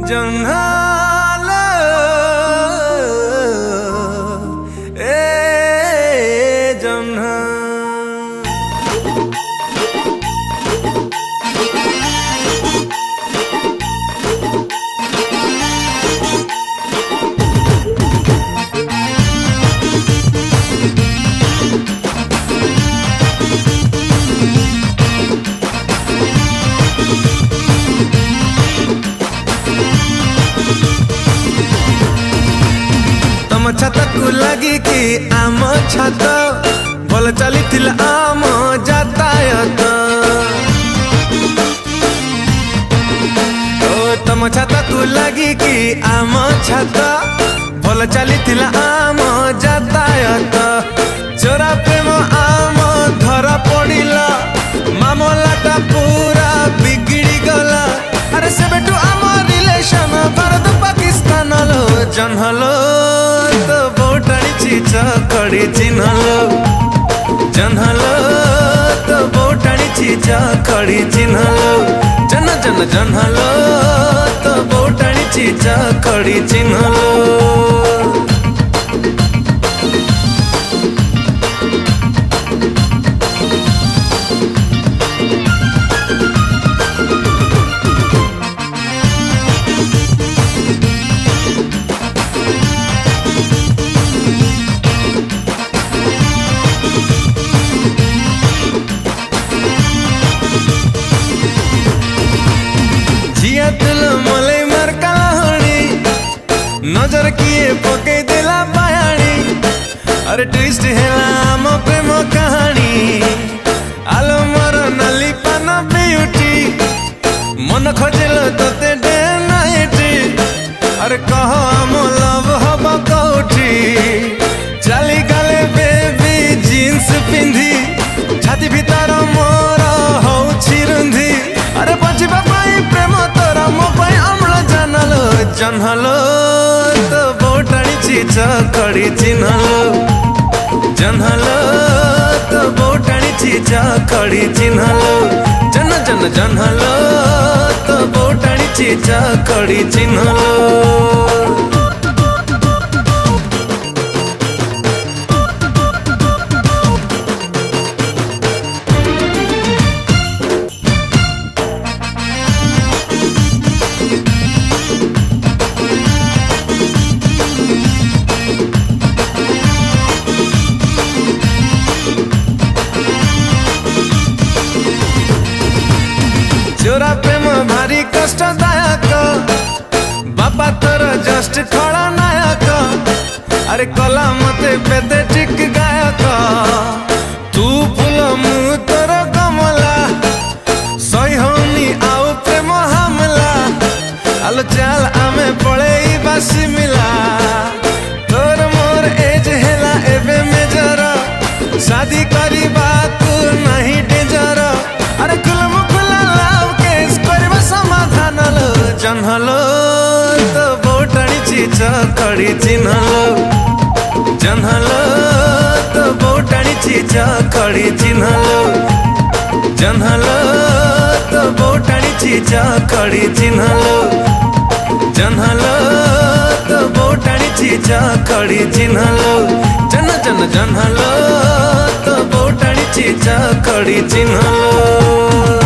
जंघाल ए जंघा छत को लगी कि आम छत भल चली आम जातायत तम छत को लगी कि आम छत भल चली आम जातायत चोरा प्रेम आम धरा पड़िला मामलाटा पूरा बिगड़ी गला। अरे से बेटू आम रिलेशन भारत पाकिस्तान लो जनहलो चकड़ी चिन्हलो जनहलो तो बोटाणी चीजा कड़ी चिन्हलो जन जन जनहलो तो बोटाणी चीजा कड़ी चिन्हलो। मलई मार कालाहणी नजर किए पके देला पायाणी। अरे ट्विस्ट हेला आम प्रेम कहानी आलो मोर नाली पान ब्यूटी मन खोजल तोते डे नाइटी। अरे कह आम लव हब कौठी चली गले बेबी जीन्स पिंधी छाती भीतर मोर होउछि रुंधी। अरे बचिबा प्रेम तोरा मो अम्ल जानलो जनहलो तो बोटाणी चीजा कड़ी चिन्हलो जनहलो तो बोटाणी चीजा कड़ी चिन्हलो जन जन जनहलो तो बोटाणी चीजा कड़ी चिन्हलो। चोरा प्रेम भारी कष्टदायक बापा तोर जस्ट खलनायक। अरे कला मते पेथेटिक गायक तू फूल मु तोर कमला सही होनी आउ प्रेम हमला। आलो चाल आमे पड़े बासी मिला तोर मोर एज हेला एबे मेजर शादी करबा तू नहीं डेंजर। अरे खुलम जनहलो तो बोटाणी चीजा कड़ी चिन्हलो जनहलो तो बोटाणी चीजा कड़ी चिन्हलो जनहलो तो बोटाणी चीजा कड़ी चिन्हलो जनहलो तो बोटाणी चीजा कड़ी चिन्हलो जन जन जनहलो तो बोटाणी चीजा कड़ी चिन्हलो।